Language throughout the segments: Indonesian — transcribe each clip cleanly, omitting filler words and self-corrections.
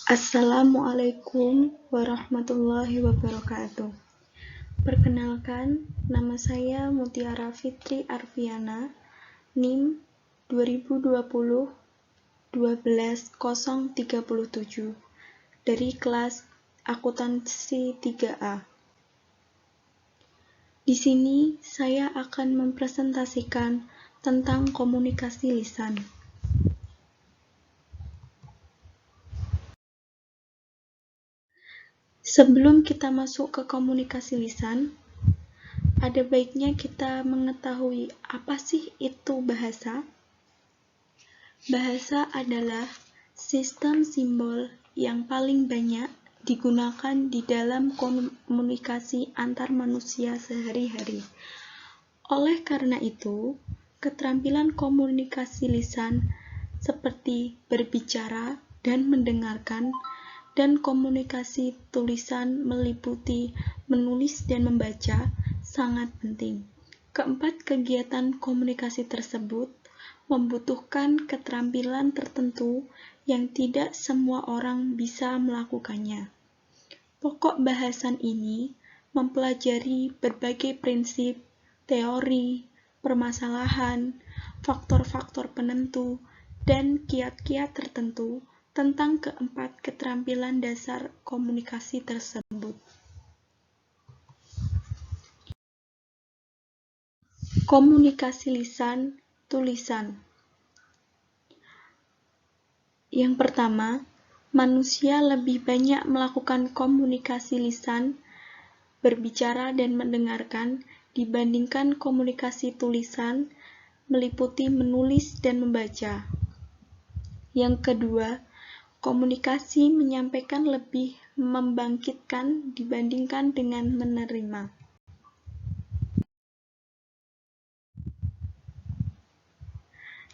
Assalamualaikum warahmatullahi wabarakatuh. Perkenalkan, nama saya Mutiara Fitri Arfiana, NIM 2020 12037 dari kelas Akuntansi 3A. Di sini saya akan mempresentasikan tentang komunikasi lisan. Sebelum kita masuk ke komunikasi lisan, ada baiknya kita mengetahui apa sih itu bahasa. Bahasa adalah sistem simbol yang paling banyak digunakan di dalam komunikasi antar manusia sehari-hari. Oleh karena itu, keterampilan komunikasi lisan seperti berbicara dan mendengarkan dan komunikasi tulisan meliputi menulis dan membaca sangat penting. Keempat kegiatan komunikasi tersebut membutuhkan keterampilan tertentu yang tidak semua orang bisa melakukannya. Pokok bahasan ini mempelajari berbagai prinsip, teori, permasalahan, faktor-faktor penentu, dan kiat-kiat tertentu tentang keempat keterampilan dasar komunikasi tersebut. Komunikasi lisan, tulisan. Yang pertama, manusia lebih banyak melakukan komunikasi lisan, berbicara dan mendengarkan dibandingkan komunikasi tulisan, meliputi menulis dan membaca. Yang kedua, komunikasi menyampaikan lebih membangkitkan dibandingkan dengan menerima.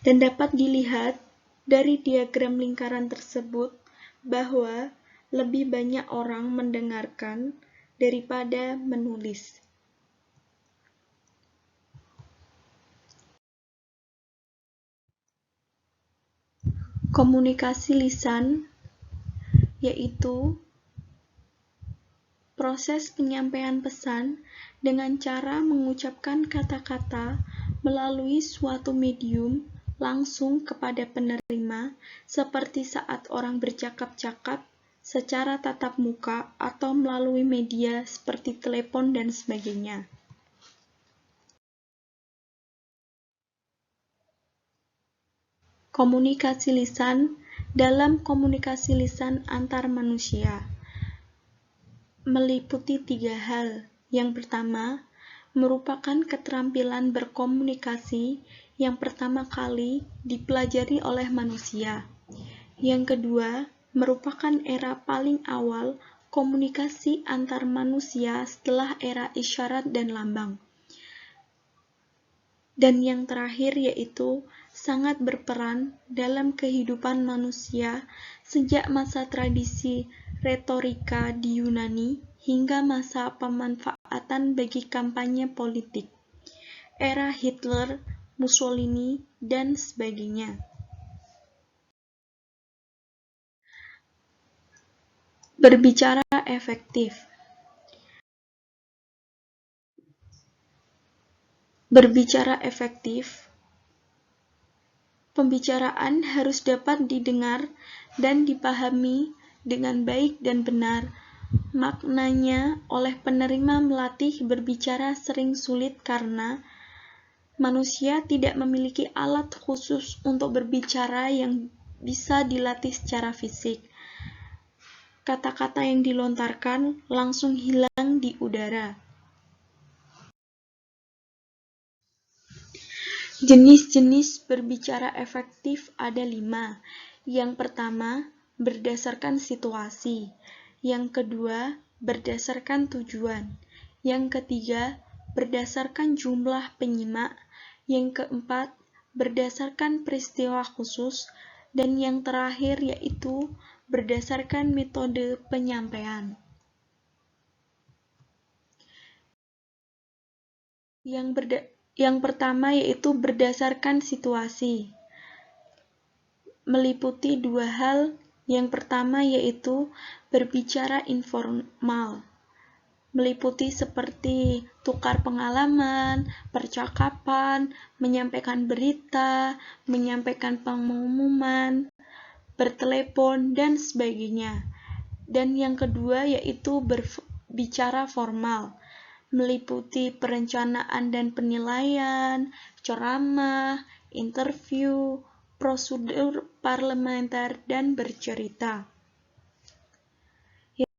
Dan dapat dilihat dari diagram lingkaran tersebut bahwa lebih banyak orang mendengarkan daripada menulis. Komunikasi lisan yaitu proses penyampaian pesan dengan cara mengucapkan kata-kata melalui suatu medium langsung kepada penerima, seperti saat orang bercakap-cakap secara tatap muka atau melalui media seperti telepon dan sebagainya. Komunikasi lisan dalam komunikasi lisan antar manusia meliputi 3 hal. Yang pertama, merupakan keterampilan berkomunikasi yang pertama kali dipelajari oleh manusia. Yang kedua, merupakan era paling awal komunikasi antar manusia setelah era isyarat dan lambang. Dan yang terakhir yaitu sangat berperan dalam kehidupan manusia sejak masa tradisi retorika di Yunani hingga masa pemanfaatan bagi kampanye politik, era Hitler, Mussolini, dan sebagainya. Berbicara efektif. Berbicara efektif, pembicaraan harus dapat didengar dan dipahami dengan baik dan benar. Maknanya, oleh penerima melatih berbicara sering sulit karena manusia tidak memiliki alat khusus untuk berbicara yang bisa dilatih secara fisik. Kata-kata yang dilontarkan langsung hilang di udara. Jenis-jenis berbicara efektif ada 5. Yang pertama, berdasarkan situasi. Yang kedua, berdasarkan tujuan. Yang ketiga, berdasarkan jumlah penyimak. Yang keempat, berdasarkan peristiwa khusus. Dan yang terakhir yaitu berdasarkan metode penyampaian. Yang pertama yaitu berdasarkan situasi. Meliputi 2 hal. Yang pertama yaitu berbicara informal, meliputi seperti tukar pengalaman, percakapan, menyampaikan berita, menyampaikan pengumuman, bertelepon, dan sebagainya. Dan yang kedua yaitu berbicara formal, meliputi perencanaan dan penilaian, ceramah, interview, prosedur parlementer, dan bercerita. Yang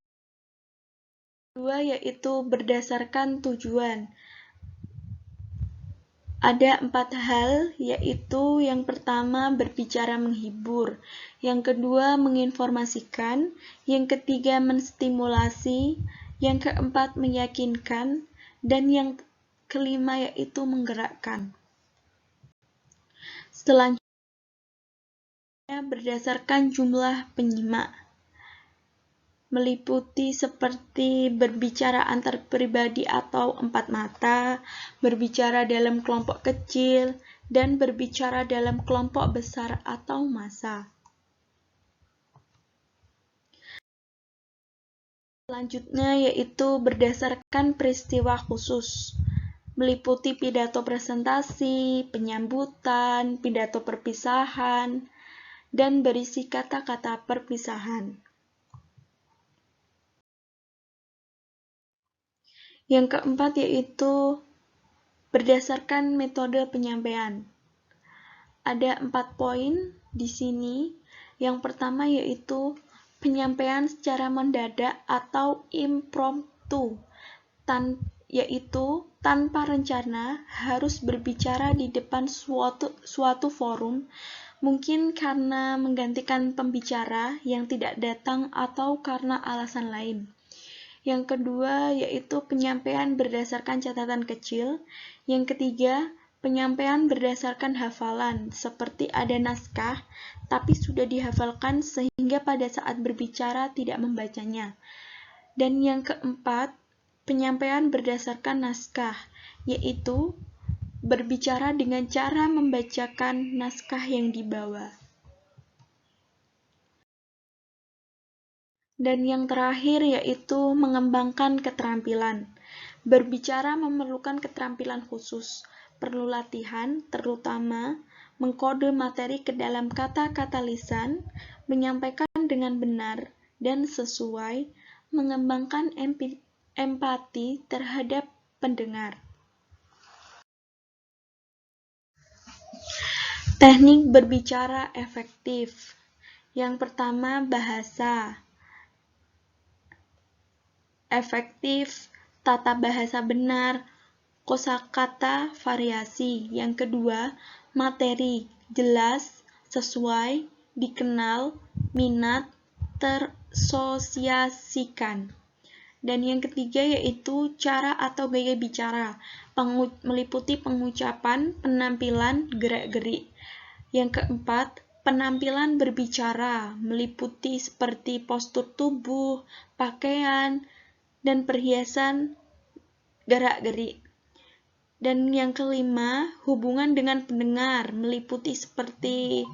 kedua yaitu berdasarkan tujuan. Ada 4 hal, yaitu yang pertama berbicara menghibur, yang kedua menginformasikan, yang ketiga menstimulasi, yang keempat meyakinkan, dan yang kelima yaitu menggerakkan. Selanjutnya berdasarkan jumlah penyimak, meliputi seperti berbicara antar pribadi atau 4 mata, berbicara dalam kelompok kecil, dan berbicara dalam kelompok besar atau massa. Selanjutnya yaitu berdasarkan peristiwa khusus, meliputi pidato presentasi, penyambutan, pidato perpisahan, dan berisi kata-kata perpisahan. Yang keempat yaitu berdasarkan metode penyampaian. Ada 4 poin di sini. Yang pertama yaitu penyampaian secara mendadak atau impromptu, yaitu tanpa rencana harus berbicara di depan suatu forum, mungkin karena menggantikan pembicara yang tidak datang atau karena alasan lain. Yang kedua yaitu penyampaian berdasarkan catatan kecil. Yang ketiga, penyampaian berdasarkan hafalan, seperti ada naskah, tapi sudah dihafalkan sehingga pada saat berbicara tidak membacanya. Dan yang keempat, penyampaian berdasarkan naskah, yaitu berbicara dengan cara membacakan naskah yang dibawa. Dan yang terakhir yaitu mengembangkan keterampilan. Berbicara memerlukan keterampilan khusus, perlu latihan, terutama mengkode materi ke dalam kata-kata lisan, menyampaikan dengan benar dan sesuai, mengembangkan empati terhadap pendengar. Teknik berbicara efektif. Yang pertama, bahasa efektif, tata bahasa benar, kosakata variasi. Yang kedua, materi jelas, sesuai, dikenal, minat, tersosiasikan. Dan yang ketiga yaitu cara atau gaya bicara, meliputi pengucapan, penampilan, gerak-gerik. Yang keempat, penampilan berbicara, meliputi seperti postur tubuh, pakaian, dan perhiasan, gerak-gerik. Dan yang kelima, hubungan dengan pendengar, meliputi seperti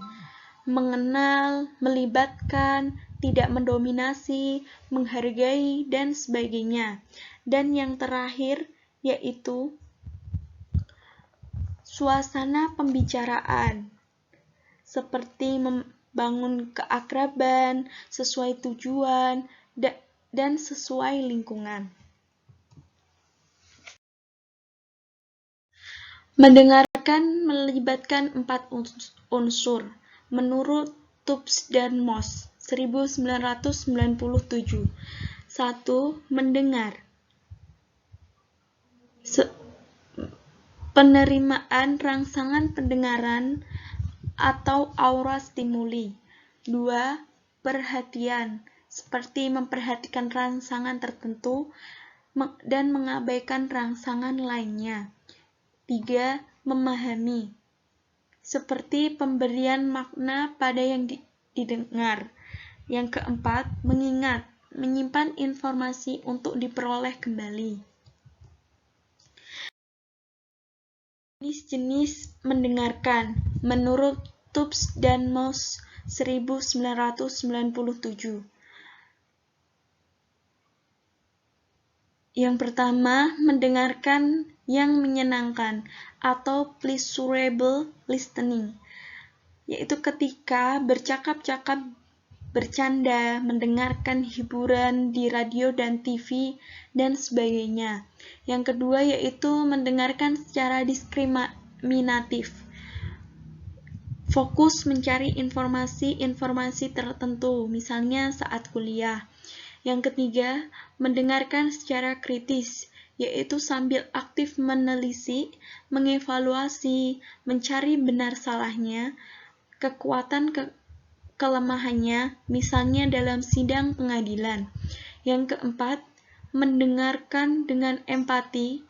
mengenal, melibatkan, tidak mendominasi, menghargai, dan sebagainya. Dan yang terakhir yaitu suasana pembicaraan, seperti membangun keakraban, sesuai tujuan, dan sesuai lingkungan. Mendengarkan melibatkan 4 unsur, menurut Tubbs dan Moss, 1997. 1. Mendengar. Penerimaan rangsangan pendengaran atau aura stimuli. 2. Perhatian, seperti memperhatikan rangsangan tertentu dan mengabaikan rangsangan lainnya. 3. Memahami, seperti pemberian makna pada yang didengar. Yang keempat, mengingat, menyimpan informasi untuk diperoleh kembali. Jenis-jenis mendengarkan, menurut Tubbs dan Moss, 1997. Yang pertama, mendengarkan yang menyenangkan atau pleasurable listening, yaitu ketika bercakap-cakap, bercanda, mendengarkan hiburan di radio dan TV, dan sebagainya. Yang kedua yaitu mendengarkan secara diskriminatif, fokus mencari informasi-informasi tertentu, misalnya saat kuliah. Yang ketiga, mendengarkan secara kritis, yaitu sambil aktif menelisik, mengevaluasi, mencari benar salahnya, kekuatan kelemahannya, misalnya dalam sidang pengadilan. Yang keempat, mendengarkan dengan empati,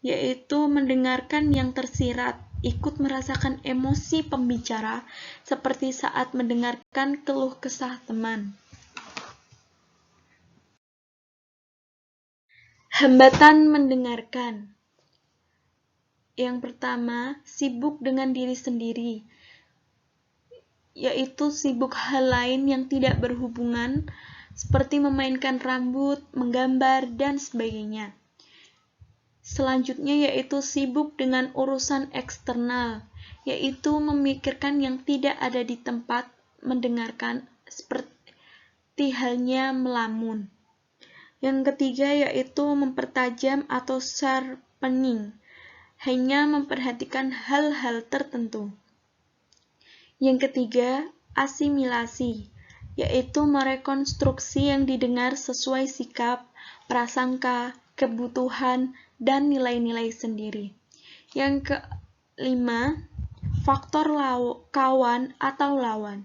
yaitu mendengarkan yang tersirat, ikut merasakan emosi pembicara, seperti saat mendengarkan keluh kesah teman. Hambatan mendengarkan. Yang pertama, sibuk dengan diri sendiri, yaitu sibuk hal lain yang tidak berhubungan, seperti memainkan rambut, menggambar, dan sebagainya. Selanjutnya yaitu sibuk dengan urusan eksternal, yaitu memikirkan yang tidak ada di tempat mendengarkan, seperti halnya melamun. Yang ketiga yaitu mempertajam atau sharpening, hanya memperhatikan hal-hal tertentu. Yang ketiga, asimilasi, yaitu merekonstruksi yang didengar sesuai sikap, prasangka, kebutuhan, dan nilai-nilai sendiri. Yang kelima, faktor kawan atau lawan,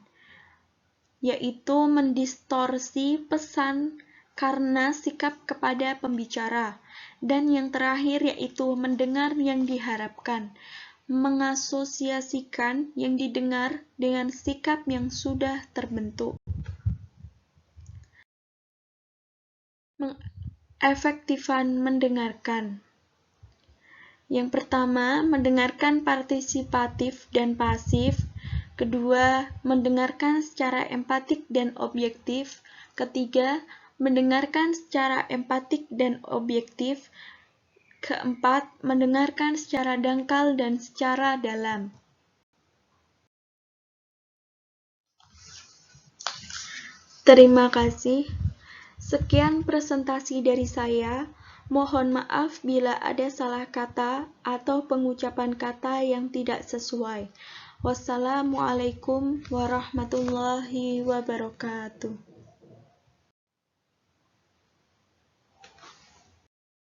yaitu mendistorsi pesan karena sikap kepada pembicara. Dan yang terakhir yaitu mendengar yang diharapkan, mengasosiasikan yang didengar dengan sikap yang sudah terbentuk. Efektifan mendengarkan. Yang pertama, mendengarkan partisipatif dan pasif. Kedua, mendengarkan secara empatik dan objektif. Ketiga, mendengarkan secara empatik dan objektif. Keempat, mendengarkan secara dangkal dan secara dalam. Terima kasih. Sekian presentasi dari saya. Mohon maaf bila ada salah kata atau pengucapan kata yang tidak sesuai. Wassalamualaikum warahmatullahi wabarakatuh.